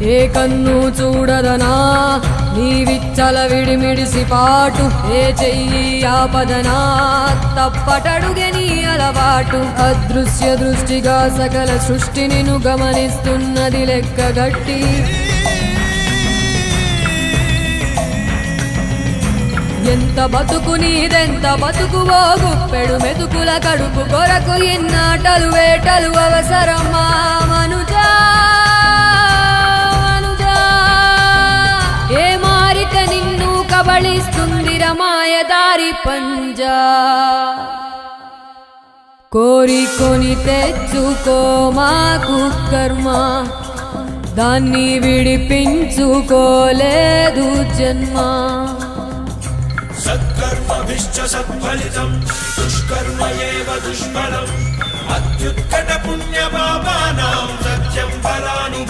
ఏ కన్ను చూడదనా నీ విచ్చల విడిమిడిసి పాటు, ఏ చెయ్యి ఆపదనా తప్పటడుగే నీ అలవాటు. అదృశ్య దృష్టిగా సకల సృష్టిని ను గమనిస్తున్నది లెక్కగట్టి, ఎంత బతుకు నీదెంత బతుకువో గుప్పెడు మెతుకుల కడుపు కొరకు ఎన్నాటలు వేటలు అవసరమా మనుజా మనుజా. ఏ మారిక నిన్ను కబళిస్తుంది రమాయదారి పంజా. కోరికొని తెచ్చుకో మాకు కర్మ, దాన్ని విడిపించుకోలేదు జన్మ. సత్కర్మభిశ్చ సత్ఫలితం దుష్కర్మ ఏవ దుష్ఫలం. అత్యుత్కట పుణ్య పాపానాం సత్యం ఫలాని